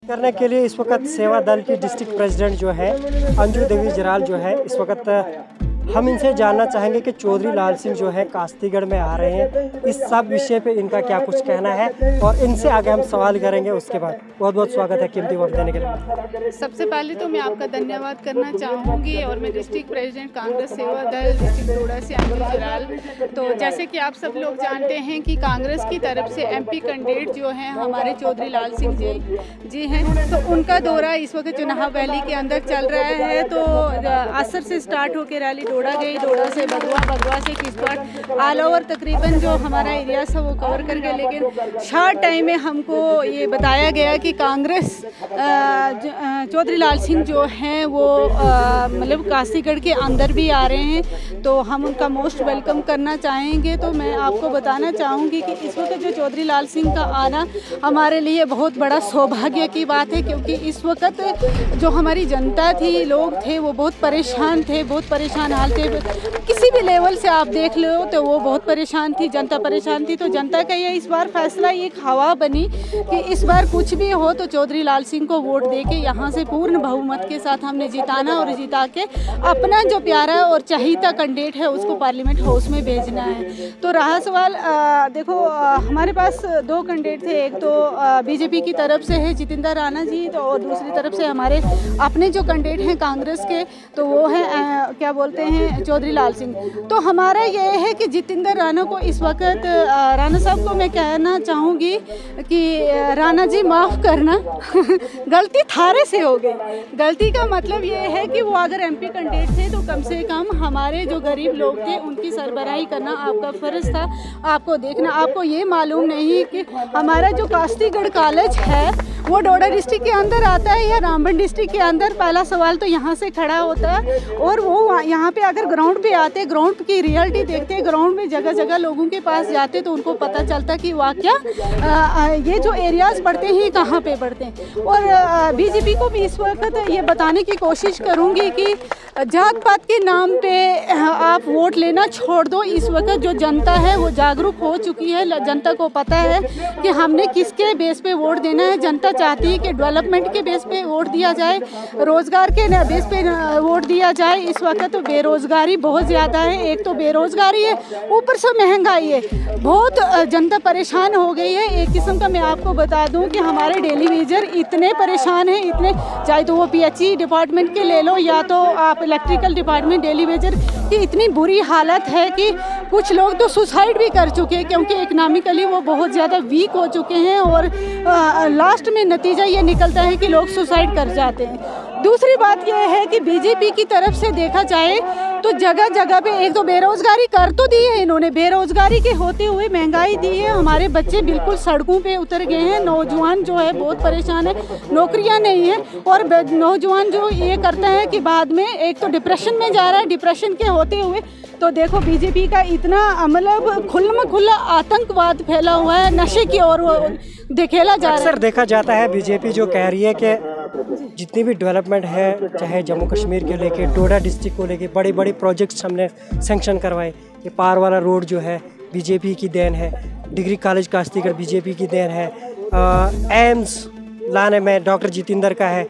करने के लिए इस वक्त सेवा दल की डिस्ट्रिक्ट प्रेसिडेंट जो है अंजू देवी जराल जो है, इस वक्त हम इनसे जानना चाहेंगे कि चौधरी लाल सिंह जो है कास्तीगढ़ में आ रहे हैं, इस सब विषय पे इनका क्या कुछ कहना है और इनसे आगे हम सवाल करेंगे। उसके बाद बहुत बहुत स्वागत है कीमती वक्त देने के लिए। सबसे पहले तो मैं आपका धन्यवाद करना चाहूँगी और मैं डिस्ट्रिक्ट प्रेसिडेंट कांग्रेस सेवा दल डिस्ट्रिक्ट डोडा से अंजू जराल। तो जैसे कि आप सब लोग जानते हैं कि कांग्रेस की तरफ से MP कैंडिडेट जो हैं हमारे चौधरी लाल सिंह जी हैं, तो उनका दौरा इस वक्त चुनाव वैली के अंदर चल रहा है। तो असर से स्टार्ट होकर रैली डोडा गई, डोडा से बगवा, बगवा से किश्तवाड़, ऑल ओवर तकरीबन जो हमारा एरिया था वो कवर कर गए। लेकिन शॉर्ट टाइम में हमको ये बताया गया कि कांग्रेस चौधरी लाल सिंह जो हैं वो मतलब कास्तीगढ़ के अंदर भी आ रहे हैं, तो हम उनका मोस्ट वेलकम करना चाहेंगे। तो मैं आपको बताना चाहूँगी कि इस वक्त जो चौधरी लाल सिंह का आना हमारे लिए बहुत बड़ा सौभाग्य की बात है, क्योंकि इस वक्त जो हमारी जनता थी, लोग थे, वो बहुत परेशान थे, बहुत परेशान हाल थे। किसी भी लेवल से आप देख लो तो वो बहुत परेशान थी, जनता परेशान थी। तो जनता का ये इस बार फैसला, एक हवा बनी कि इस बार कुछ भी हो तो चौधरी लाल सिंह को वोट दे के यहाँ से पूर्ण बहुमत के साथ हमने जिताना और जिता के अपना जो प्यारा और चहीता कैंडिडेट है उसको पार्लियामेंट हाउस में भेजना है। तो रहा सवाल, देखो हमारे पास दो कैंडिडेट थे, एक तो BJP की तरफ से है जितेंद्र राणा जी, तो और दूसरी तरफ से हमारे अपने जो कैंडिडेट हैं कांग्रेस के, तो वो है क्या बोलते हैं चौधरी लाल सिंह। तो हमारा ये है कि जितेंद्र राणा को इस वक्त, राणा साहब को मैं कहना चाहूँगी कि राणा जी माफ़ करना गलती थारे से हो गई। गलती का मतलब ये है कि वो अगर MP कैंडिडेट थे तो कम से कम हमारे जो गरीब लोग थे उनकी सरबराही करना आपका फ़र्ज़ था, आपको देखना। आपको ये मालूम नहीं कि हमारा जो कास्तीगढ़ कॉलेज है वो डोडा डिस्ट्रिक्ट के अंदर आता है या रामबन डिस्ट्रिक्ट के अंदर, पहला सवाल तो यहाँ से खड़ा होता है। और वो यहाँ पे अगर ग्राउंड पे आते, ग्राउंड की रियलिटी देखते, ग्राउंड में जगह जगह लोगों के पास जाते तो उनको पता चलता कि वाकया ये जो एरियाज़ पड़ते हैं कहाँ पे पड़ते हैं। और BJP को भी इस वक्त ये बताने की कोशिश करूँगी कि जात पात के नाम पे आप वोट लेना छोड़ दो। इस वक्त जो जनता है वो जागरूक हो चुकी है, जनता को पता है कि हमने किसके बेस पे वोट देना है। जनता चाहती है कि डेवलपमेंट के बेस पे वोट दिया जाए, रोज़गार के बेस पे वोट दिया जाए। इस वक्त तो बेरोज़गारी बहुत ज़्यादा है, एक तो बेरोज़गारी है, ऊपर से महंगाई है, बहुत जनता परेशान हो गई है। एक किस्म का मैं आपको बता दूं कि हमारे डेली वेजर इतने परेशान हैं, इतने, चाहे तो वो PHE डिपार्टमेंट के ले लो या तो आप इलेक्ट्रिकल डिपार्टमेंट, डेली वेजर की इतनी बुरी हालत है कि कुछ लोग तो सुसाइड भी कर चुके हैं, क्योंकि इकनॉमिकली वो बहुत ज़्यादा वीक हो चुके हैं। और लास्ट में नतीजा ये निकलता है कि लोग सुसाइड कर जाते हैं। दूसरी बात यह है कि BJP की तरफ से देखा जाए तो जगह जगह पे एक तो बेरोज़गारी कर तो दी है इन्होंने, बेरोज़गारी के होते हुए महंगाई दी है। हमारे बच्चे बिल्कुल सड़कों पे उतर गए हैं, नौजवान जो है बहुत परेशान है, नौकरियां नहीं है। और नौजवान जो ये करता है कि बाद में एक तो डिप्रेशन में जा रहा है, डिप्रेशन के होते हुए तो देखो BJP का इतना मतलब खुल्ला आतंकवाद फैला हुआ है, नशे की ओर धकेला जा रहा है। अक्सर देखा जाता है BJP जो कह रही है कि जितनी भी डेवलपमेंट है, चाहे जम्मू कश्मीर के लेके, डोडा डिस्ट्रिक्ट को लेके बड़े बड़े प्रोजेक्ट्स हमने सेंक्शन करवाए। ये पार वाला रोड जो है BJP की देन है, डिग्री कॉलेज कास्तीगढ़ BJP की देन है, एम्स लाने में डॉक्टर जितेंद्र का है,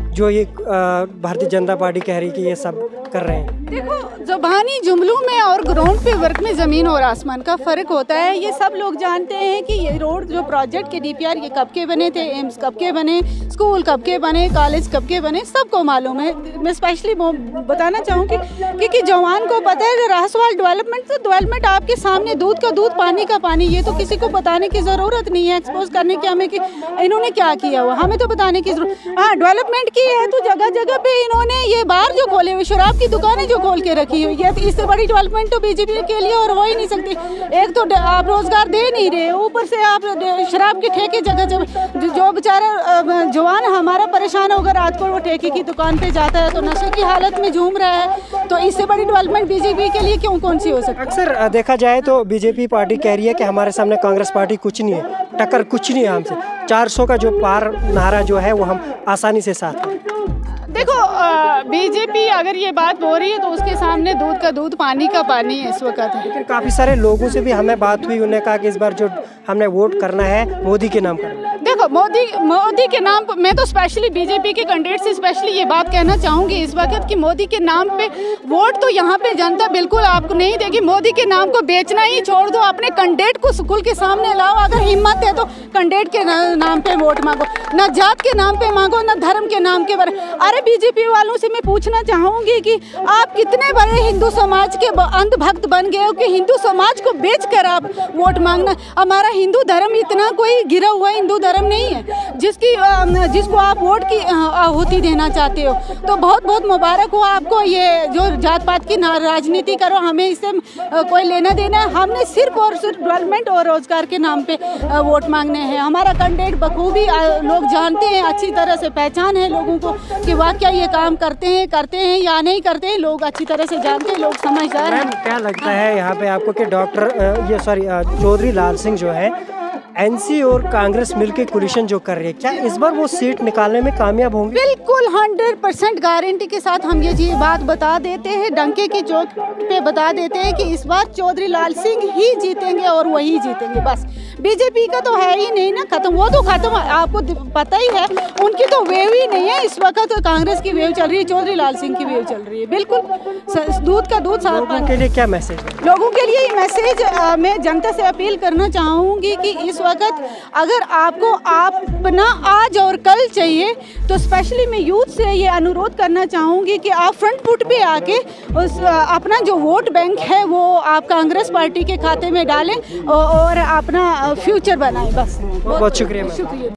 जो ये भारतीय जनता पार्टी कह रही है कि ये सब कर रहे हैं। देखो ज़बानी जुमलों में और ग्राउंड पे वर्क में ज़मीन और आसमान का फ़र्क होता है। ये सब लोग जानते हैं कि ये रोड जो प्रोजेक्ट के DPR ये कब के बने थे, एम्स कब के बने, स्कूल कब के बने, कॉलेज कब के बने, सबको मालूम है। मैं स्पेशली बताना चाहूँगी क्योंकि जवान को पता है। रहा सवाल डेवलपमेंट, तो डेवलपमेंट आपके सामने, दूध का दूध पानी का पानी, ये तो किसी को बताने की ज़रूरत नहीं है, एक्सपोज करने की हमें कि इन्होंने क्या किया हुआ, हमें तो बताने की ज़रूरत। हाँ, डेवलपमेंट की है तो जगह जगह पे इन्होंने ये बार जो खोले हुए, शराब की दुकानें जो खोल के रखी हुई है, तो इससे बड़ी डेवलपमेंट तो BJP के लिए और हो ही नहीं सकती। एक तो आप रोजगार दे नहीं रहे, ऊपर से आप शराब के ठेके जगह जो बेचारा जवान हमारा परेशान होकर रात को वो ठेके की दुकान पे जाता है तो नशे की हालत में झूम रहा है, तो इससे बड़ी डेवलपमेंट BJP के लिए कौन सी हो सकती है। अक्सर देखा जाए तो BJP पार्टी कह रही है कि हमारे सामने कांग्रेस पार्टी कुछ नहीं है, टक्कर कुछ नहीं है हमसे। 400 का जो पार नारा जो है वो हम आसानी से साथ हैं। देखो बीजेपी अगर ये बात हो रही है तो उसके सामने दूध का दूध पानी का पानी है इस वक्त। लेकिन काफ़ी सारे लोगों से भी हमें बात हुई, उन्होंने कहा कि इस बार जो हमने वोट करना है मोदी के नाम पर। देखो मोदी के नाम पर, मैं तो स्पेशली बीजेपी के कैंडिडेट से स्पेशली ये बात कहना चाहूँगी इस वक्त कि मोदी के नाम पे वोट तो यहाँ पे जनता बिल्कुल आपको नहीं देगी। मोदी के नाम को बेचना ही छोड़ दो, अपने कैंडिडेट को स्कूल के सामने लाओ। अगर हिम्मत है तो कैंडिडेट के नाम पे वोट मांगो, ना जात के नाम पे मांगो, ना धर्म के नाम के पर। अरे बीजेपी वालों से मैं पूछना चाहूँगी कि आप कितने बड़े हिंदू समाज के अंधभक्त बन गए हो कि हिंदू समाज को बेच कर आप वोट मांगना। हमारा हिंदू धर्म इतना कोई गिरा हुआ हिंदू धर्म नहीं है जिसको आप वोट की आहुति देना चाहते हो। तो बहुत बहुत मुबारक हो आपको, ये जो जात पात की राजनीति करो, हमें इससे कोई लेना देना है। हमने सिर्फ और सिर्फ डेवलपमेंट और रोजगार के नाम पे वोट मांगने हैं। हमारा कैंडिडेट बखूबी लोग जानते हैं, अच्छी तरह से पहचान है लोगों को कि वाकई ये काम करते हैं या नहीं करते हैं, लोग अच्छी तरह से जानते हैं, लोग समझदार हैं। क्या लगता है यहाँ पे आपको कि चौधरी लाल सिंह जो है एनसी और कांग्रेस मिलकर कोलिशन जो कर रही है, क्या इस बार वो सीट निकालने में कामयाब होंगे? बिल्कुल 100% गारंटी के साथ हम ये बात बता देते हैं, डंके की चोट पे बता देते हैं कि इस बार चौधरी लाल सिंह ही जीतेंगे और वही जीतेंगे। बस बीजेपी का तो है ही नहीं ना, खत्म, वो तो खत्म, आपको पता ही है, उनकी तो वेव ही नहीं है इस वक्त। तो कांग्रेस की वेव चल रही है, चौधरी लाल सिंह की वेव चल रही है। बिल्कुल दूध का दूध। लोगों के लिए क्या मैसेज है? लोगों के लिए मैसेज मैं जनता से अपील करना चाहूँगी कि इस वक्त अगर आपको अपना आज और कल चाहिए तो स्पेशली मैं यूथ से ये अनुरोध करना चाहूँगी कि आप फ्रंट फुट पे आके अपना जो वोट बैंक है वो आप कांग्रेस पार्टी के खाते में डालें और अपना फ्यूचर बनाएं। बस बहुत शुक्रिया।